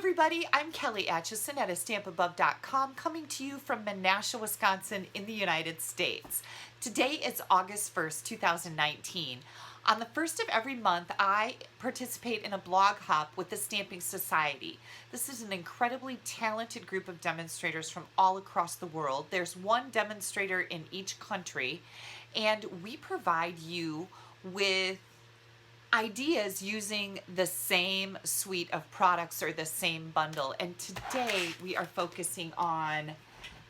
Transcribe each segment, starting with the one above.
everybody, I'm Kelly Acheson at stampabove.com, coming to you from Menasha, Wisconsin in the United States. Today is August 1st, 2019. On the first of every month, I participate in a blog hop with the Stamping Society. This is an incredibly talented group of demonstrators from all across the world. There's one demonstrator in each country, and we provide you with ideas using the same suite of products or the same bundle. And today we are focusing on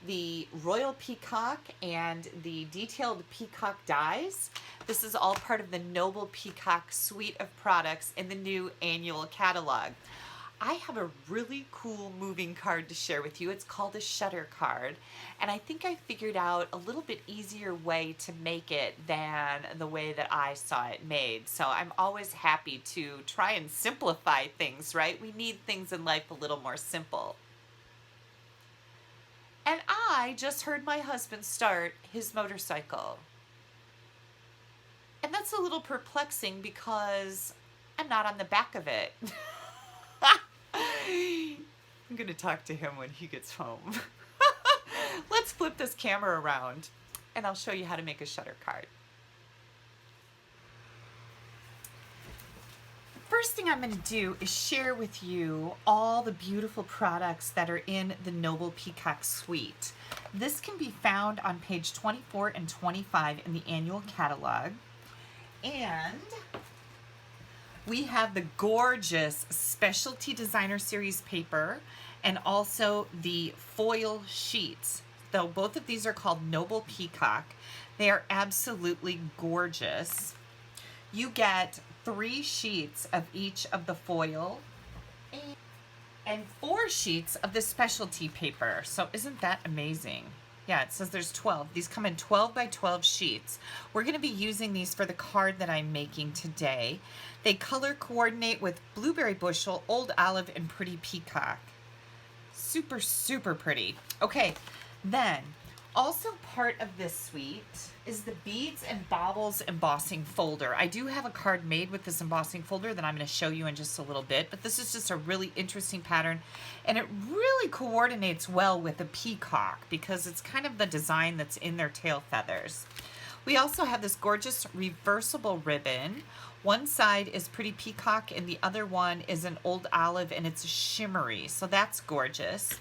the Royal Peacock and the detailed Peacock dies. This is all part of the Noble Peacock suite of products in the new annual catalog. I have a really cool moving card to share with you. It's called a shutter card, and I think I figured out a little bit easier way to make it than the way that I saw it made. So I'm always happy to try and simplify things, right? We need things in life a little more simple. And I just heard my husband start his motorcycle. And that's a little perplexing because I'm not on the back of it. I'm going to talk to him when he gets home. Let's flip this camera around and I'll show you how to make a shutter card. First thing I'm going to do is share with you all the beautiful products that are in the Noble Peacock suite. This can be found on page 24 and 25 in the annual catalog. And we have the gorgeous Specialty Designer Series paper and also the foil sheets. Though both of these are called Noble Peacock, they are absolutely gorgeous. You get 3 sheets of each of the foil and 4 sheets of the specialty paper. So isn't that amazing? Yeah, it says there's 12. These come in 12 by 12 sheets. We're going to be using these for the card that I'm making today. They color coordinate with Blueberry Bushel, Old Olive, and Pretty Peacock. Super, super pretty. Okay, then also part of this suite is the Beads and Baubles embossing folder. I do have a card made with this embossing folder that I'm going to show you in just a little bit, but this is just a really interesting pattern, and it really coordinates well with the peacock because it's kind of the design that's in their tail feathers. We also have this gorgeous reversible ribbon. One side is Pretty Peacock and the other one is an Old Olive, and it's shimmery, so that's gorgeous.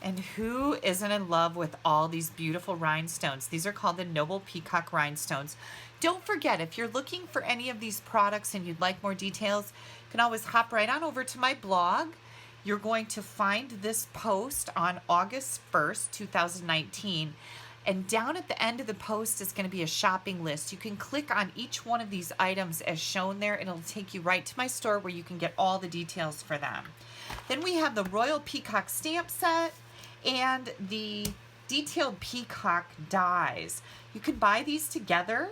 And who isn't in love with all these beautiful rhinestones? These are called the Noble Peacock rhinestones. Don't forget, if you're looking for any of these products and you'd like more details, you can always hop right on over to my blog. You're going to find this post on August 1st, 2019. And down at the end of the post is going to be a shopping list. You can click on each one of these items as shown there, and it'll take you right to my store where you can get all the details for them. Then we have the Royal Peacock stamp set and the detailed Peacock dies. You can buy these together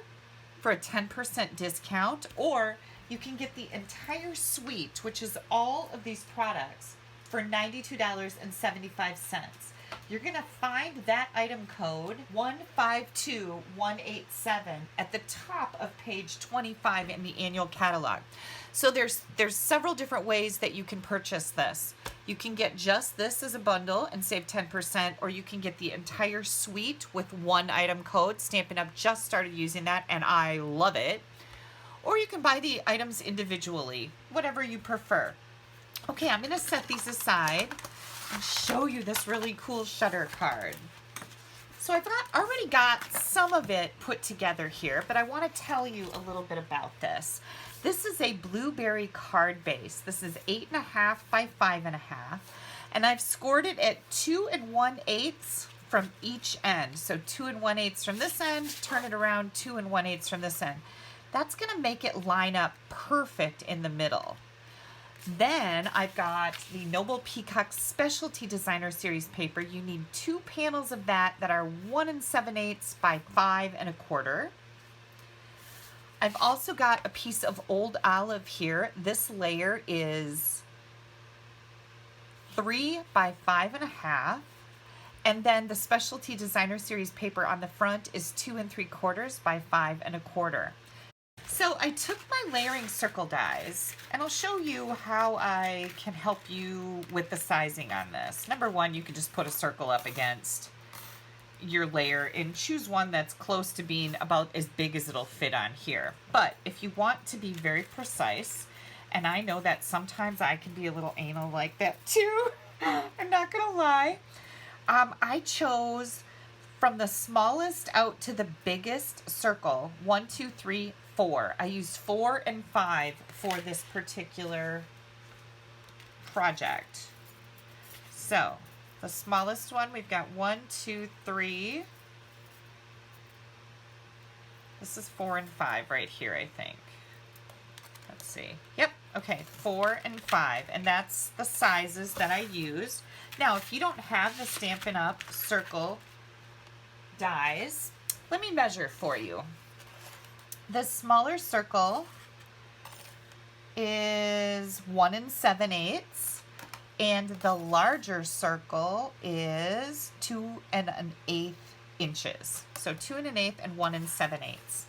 for a 10% discount, or you can get the entire suite, which is all of these products, for $92.75. You're going to find that item code 152187 at the top of page 25 in the annual catalog. So there's several different ways that you can purchase this. You can get just this as a bundle and save 10%, or you can get the entire suite with one item code. Stampin' Up just started using that, and I love it. Or you can buy the items individually, whatever you prefer. Okay, I'm going to set these aside and show you this really cool shutter card. So I've already got some of it put together here, but I want to tell you a little bit about this. This is a blueberry card base. This is 8.5 by 5.5, and I've scored it at 2 1/8 from each end. So 2 1/8 from this end, turn it around, 2 1/8 from this end. That's going to make it line up perfect in the middle. Then I've got the Noble Peacock Specialty Designer Series paper. You need 2 panels of that are 1 7/8 by 5 1/4. I've also got a piece of Old Olive here. This layer is 3 by 5 1/2. And then the Specialty Designer Series paper on the front is 2 3/4 by 5 1/4. So I took my layering circle dies, and I'll show you how I can help you with the sizing on this. Number one, you can just put a circle up against your layer and choose one that's close to being about as big as it'll fit on here. But if you want to be very precise, and I know that sometimes I can be a little anal like that too, I'm not gonna lie, I chose from the smallest out to the biggest circle, 1, 2, 3, 4. I used 4 and 5 for this particular project. So the smallest one, we've got 1, 2, 3. This is 4 and 5 right here, I think. Let's see. Yep. Okay, 4 and 5. And that's the sizes that I used. Now, if you don't have the Stampin' Up! Circle dies, let me measure for you. The smaller circle is 1 7/8, and the larger circle is 2 1/8 inches. So 2 1/8 and 1 7/8.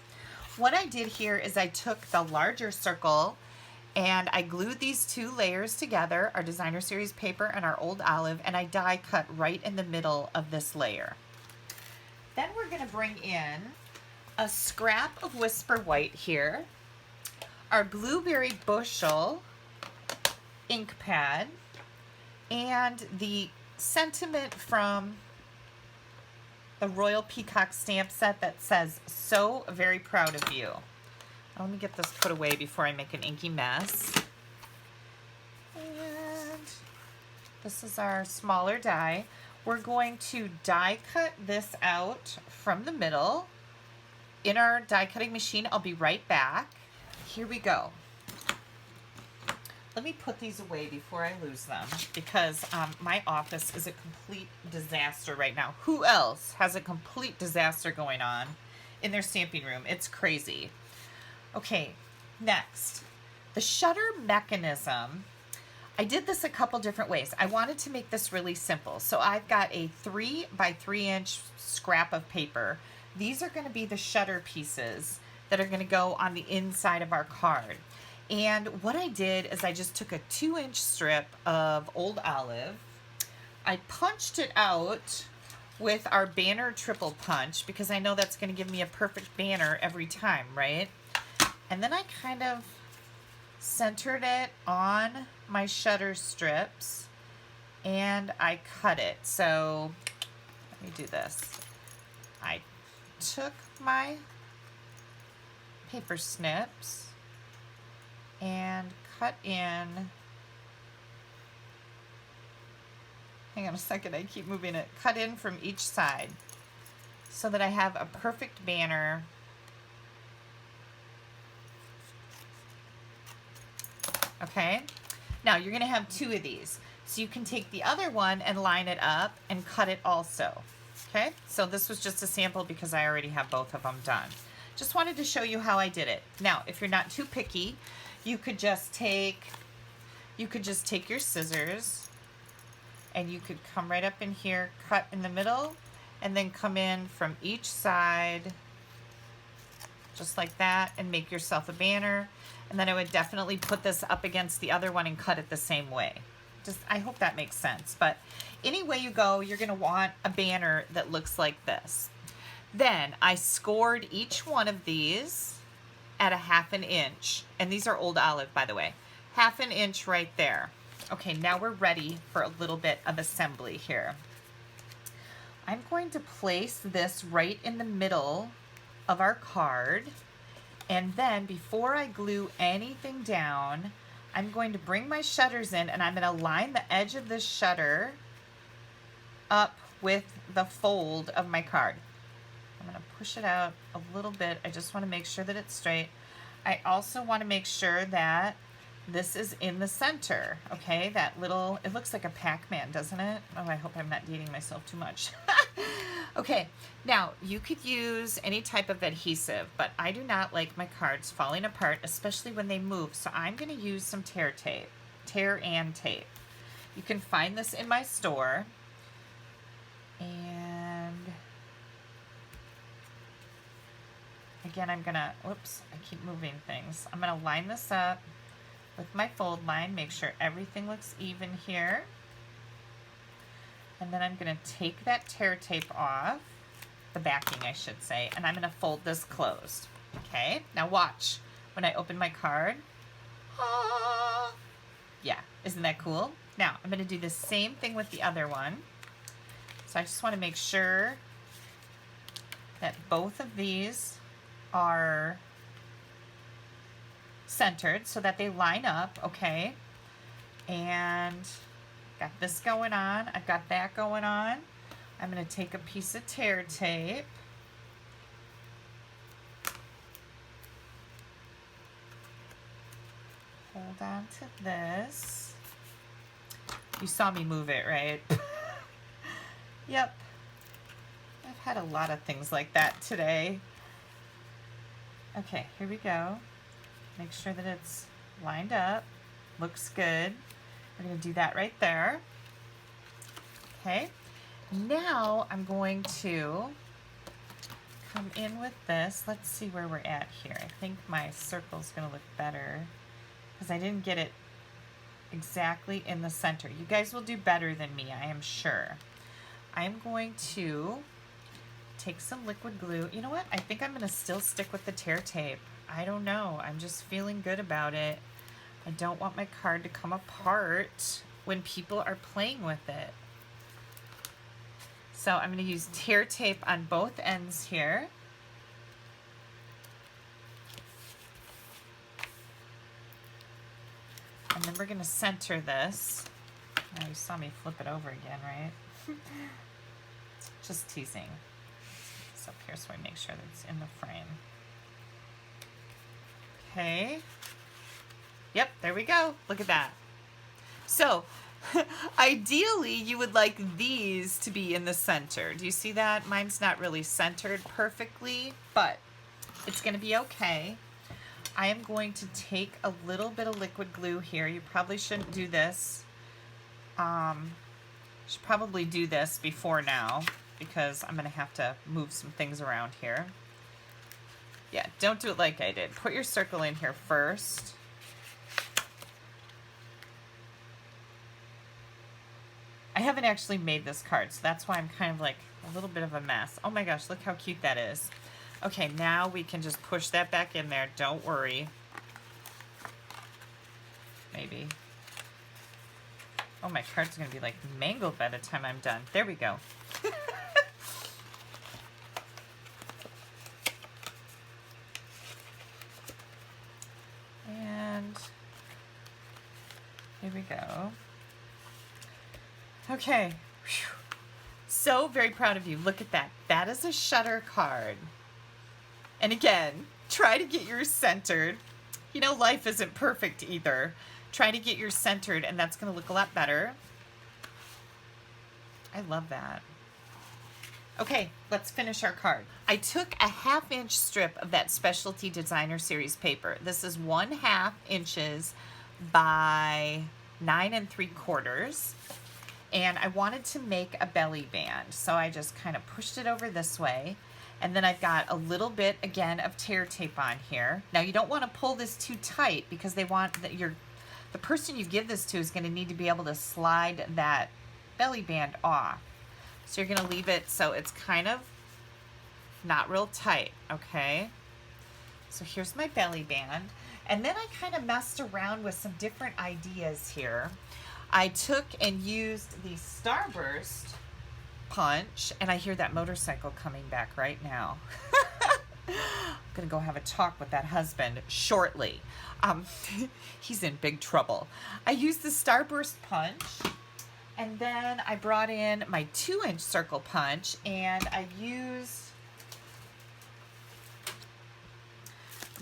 What I did here is I took the larger circle and I glued these two layers together, our designer series paper and our old olive, and I die cut right in the middle of this layer. Then we're going to bring in a scrap of Whisper White here, our Blueberry Bushel ink pad, and the sentiment from the Royal Peacock stamp set that says, "So very proud of you." Let me get this put away before I make an inky mess. And this is our smaller die. We're going to die cut this out from the middle in our die cutting machine. I'll be right back. Here we go. Let me put these away before I lose them, because my office is a complete disaster right now. Who else has a complete disaster going on in their stamping room? It's crazy. Okay, next, the shutter mechanism. I did this a couple different ways. I wanted to make this really simple. So I've got a 3 by 3 inch scrap of paper. These are going to be the shutter pieces that are going to go on the inside of our card. And what I did is I just took a 2-inch strip of old olive. I punched it out with our banner triple punch, because I know that's going to give me a perfect banner every time, right? And then I kind of centered it on my shutter strips and I cut it. So let me do this. I took my paper snips and cut in, hang on a second, I keep moving it, cut in from each side so that I have a perfect banner. Okay, now you're going to have 2 of these. So you can take the other one and line it up and cut it also. Okay, so this was just a sample because I already have both of them done. Just wanted to show you how I did it. Now, if you're not too picky, you could just take your scissors and you could come right up in here, cut in the middle, and then come in from each side just like that and make yourself a banner. And then I would definitely put this up against the other one and cut it the same way. I hope that makes sense. But any way you go, you're going to want a banner that looks like this. Then I scored each one of these at a 1/2 inch. And these are old olive, by the way. 1/2 inch right there. Okay, now we're ready for a little bit of assembly here. I'm going to place this right in the middle of our card. And then before I glue anything down, I'm going to bring my shutters in and I'm going to line the edge of this shutter up with the fold of my card. I'm going to push it out a little bit. I just want to make sure that it's straight. I also want to make sure that this is in the center, okay? That little, it looks like a Pac-Man, doesn't it? Oh, I hope I'm not dating myself too much. Okay, now you could use any type of adhesive, but I do not like my cards falling apart, especially when they move, so I'm going to use some tear and tape. You can find this in my store, and again, I'm gonna, whoops, I keep moving things. I'm gonna line this up with my fold line, make sure everything looks even here. And then I'm gonna take that tear tape off, the backing I should say, and I'm gonna fold this closed. Okay, now watch, when I open my card, ah, yeah, isn't that cool? Now, I'm gonna do the same thing with the other one. So I just wanna make sure that both of these are centered so that they line up, okay? And got this going on, I've got that going on. I'm gonna take a piece of tear tape. Hold on to this. You saw me move it, right? Yep. I've had a lot of things like that today. Okay, here we go. Make sure that it's lined up. Looks good. We're going to do that right there. Okay. Now I'm going to come in with this. Let's see where we're at here. I think my circle's going to look better because I didn't get it exactly in the center. You guys will do better than me, I am sure. I'm going to take some liquid glue. You know what? I think I'm going to still stick with the tear tape. I don't know. I'm just feeling good about it. I don't want my card to come apart when people are playing with it. So I'm going to use tear tape on both ends here. And then we're going to center this. Now you saw me flip it over again, right? Just teasing. It's up here so I make sure that it's in the frame. Okay. Yep, there we go. Look at that. So, ideally, you would like these to be in the center. Do you see that? Mine's not really centered perfectly, but it's going to be okay. I am going to take a little bit of liquid glue here. You probably shouldn't do this. Should probably do this before now because I'm going to have to move some things around here. Yeah, don't do it like I did. Put your circle in here first. I haven't actually made this card, so that's why I'm kind of like a little bit of a mess. Oh my gosh, look how cute that is. Okay, now we can just push that back in there. Don't worry. Maybe. Oh, my card's going to be like mangled by the time I'm done. There we go. And here we go. Okay. Whew. So very proud of you. Look at that. That is a shutter card. And again, try to get yours centered. You know, life isn't perfect either. Try to get yours centered, and that's going to look a lot better. I love that. Okay, let's finish our card. I took a 1/2 inch strip of that Specialty Designer Series paper. This is 1/2 inches by 9 3/4. And I wanted to make a belly band. So I just kind of pushed it over this way. And then I've got a little bit, again, of tear tape on here. Now, you don't want to pull this too tight because they want that the person you give this to is going to need to be able to slide that belly band off. So you're going to leave it so it's kind of not real tight, okay? So here's my belly band. And then I kind of messed around with some different ideas here. I took and used the Starburst punch, and I hear that motorcycle coming back right now. I'm gonna go have a talk with that husband shortly. He's in big trouble. I used the Starburst punch, and then I brought in my 2-inch circle punch, and I used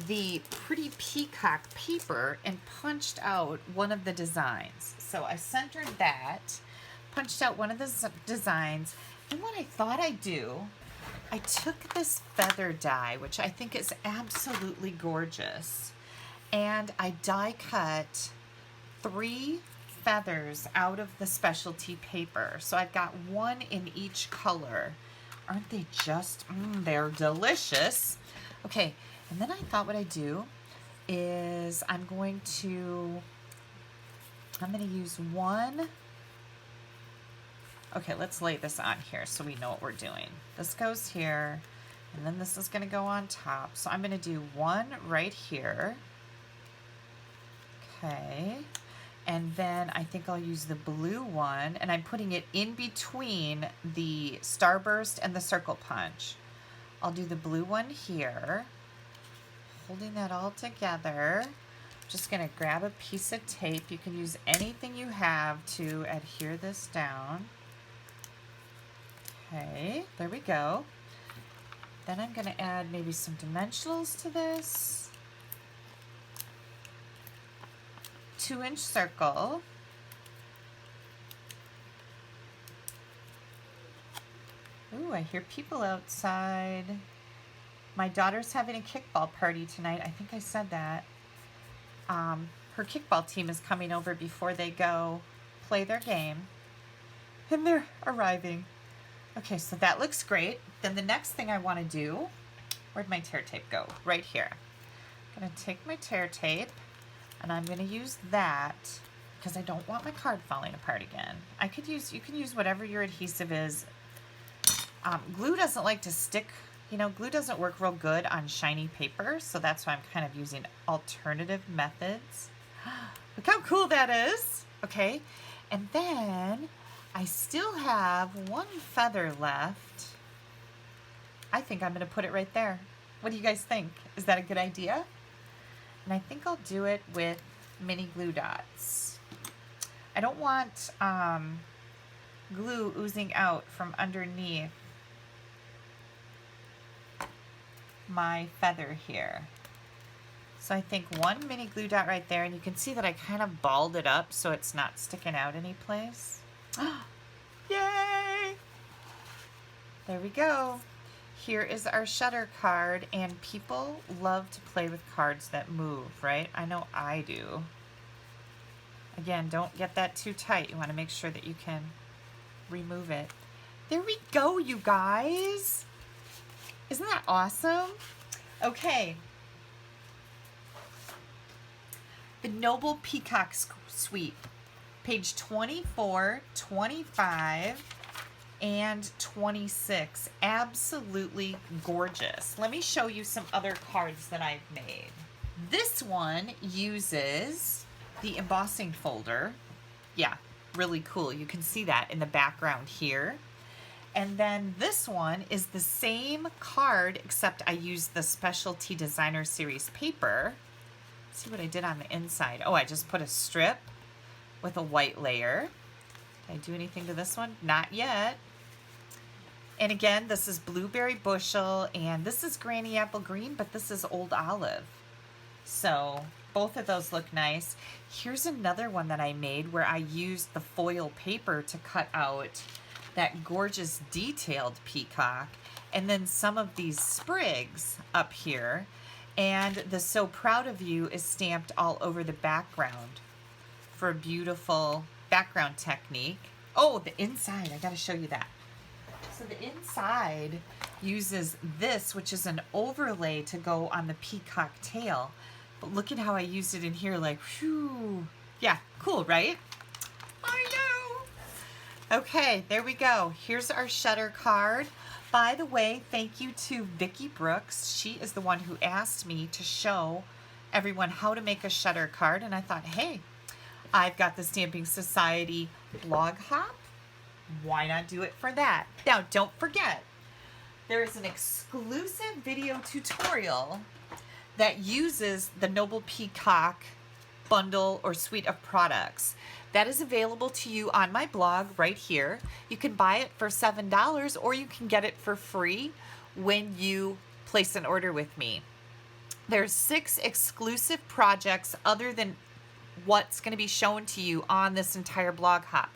the pretty Peacock paper and punched out one of the designs. So I centered that, punched out one of the designs, and what I thought I'd do, I took this feather die, which I think is absolutely gorgeous, and I die cut 3 feathers out of the specialty paper. So I've got 1 in each color. Aren't they just, they're delicious. Okay, and then I thought what I'd do is I'm going to use one. Okay, let's lay this on here so we know what we're doing. This goes here, and then this is going to go on top. So I'm going to do one right here. Okay, and then I think I'll use the blue one, and I'm putting it in between the Starburst and the Circle Punch. I'll do the blue one here, holding that all together. Just going to grab a piece of tape. You can use anything you have to adhere this down. Okay, there we go. Then I'm going to add maybe some dimensionals to this. 2-inch circle. Ooh, I hear people outside. My daughter's having a kickball party tonight. I think I said that. Her kickball team is coming over before they go play their game. And they're arriving. Okay, so that looks great. Then the next thing I want to do, where'd my tear tape go? Right here. I'm going to take my tear tape, and I'm going to use that because I don't want my card falling apart again. You can use whatever your adhesive is. Glue doesn't like to stick. You know, glue doesn't work real good on shiny paper, so that's why I'm kind of using alternative methods. Look how cool that is. Okay, and then I still have one feather left. I think I'm going to put it right there. What do you guys think? Is that a good idea? And I think I'll do it with mini glue dots. I don't want glue oozing out from underneath my feather here. So I think one mini glue dot right there, and you can see that I kind of balled it up so it's not sticking out any place. Yay! There we go. Here is our shutter card, and people love to play with cards that move, right? I know I do. Again, don't get that too tight. You want to make sure that you can remove it. There we go, you guys. Isn't that awesome? Okay. The Noble Peacock Suite, page 24, 25, and 26. Absolutely gorgeous. Let me show you some other cards that I've made. This one uses the embossing folder. Yeah, really cool. You can see that in the background here. And then this one is the same card, except I used the Specialty Designer Series paper. Let's see what I did on the inside. Oh, I just put a strip with a white layer. Did I do anything to this one? Not yet. And again, this is Blueberry Bushel, and this is Granny Apple Green, but this is Old Olive. So both of those look nice. Here's another one that I made where I used the foil paper to cut out that gorgeous detailed peacock, and then some of these sprigs up here, and the So Proud of You is stamped all over the background for a beautiful background technique. Oh, the inside, I gotta show you that. So the inside uses this, which is an overlay to go on the peacock tail, but look at how I used it in here, like, whew. Yeah, cool, right? I know. Okay, there we go. Here's our shutter card. By the way, thank you to Vicki Brooks. She is the one who asked me to show everyone how to make a shutter card, and I thought, hey, I've got the Stamping Society blog hop. Why not do it for that? Now, don't forget, there is an exclusive video tutorial that uses the Noble Peacock bundle or suite of products. That is available to you on my blog right here. You can buy it for $7 or you can get it for free when you place an order with me. There's 6 exclusive projects other than what's going to be shown to you on this entire blog hop.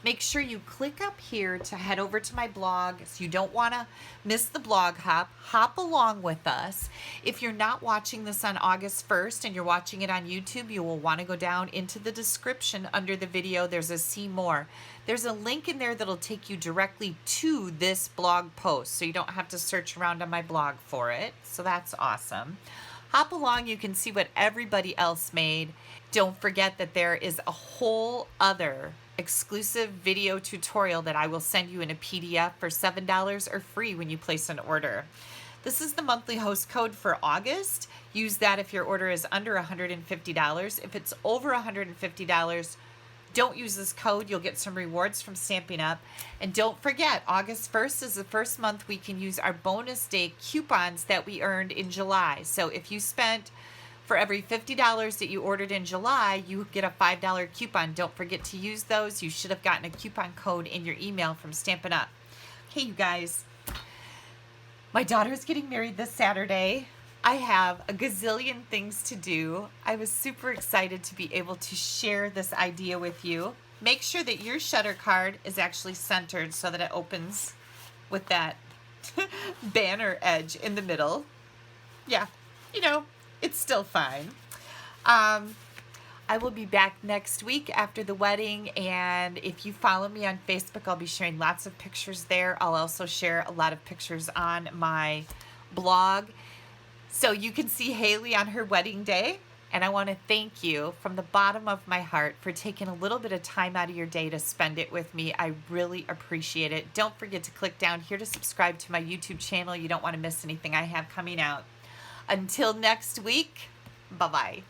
make sure you click up here to head over to my blog so you don't want to miss the blog hop along with us. If you're not watching this on August 1st and you're watching it on YouTube, you will want to go down into the description under the video. There's a see more. There's a link in there that'll take you directly to this blog post, so you don't have to search around on my blog for it. So that's awesome. Hop along, you can see what everybody else made. Don't forget that there is a whole other exclusive video tutorial that I will send you in a PDF for $7 or free when you place an order. This is the monthly host code for August. Use that if your order is under $150. If it's over $150, don't use this code. You'll get some rewards from Stampin' Up. And don't forget, August 1st is the first month we can use our bonus day coupons that we earned in July. So if you spent, for every $50 that you ordered in July, you get a $5 coupon. Don't forget to use those. You should have gotten a coupon code in your email from Stampin' Up. Hey, you guys. My daughter's getting married this Saturday. I have a gazillion things to do. I was super excited to be able to share this idea with you. Make sure that your shutter card is actually centered so that it opens with that banner edge in the middle. Yeah, you know, it's still fine. I will be back next week after the wedding, and if you follow me on Facebook, I'll be sharing lots of pictures there. I'll also share a lot of pictures on my blog, so you can see Haley on her wedding day. And I want to thank you from the bottom of my heart for taking a little bit of time out of your day to spend it with me. I really appreciate it. Don't forget to click down here to subscribe to my YouTube channel. You don't want to miss anything I have coming out. Until next week, bye-bye.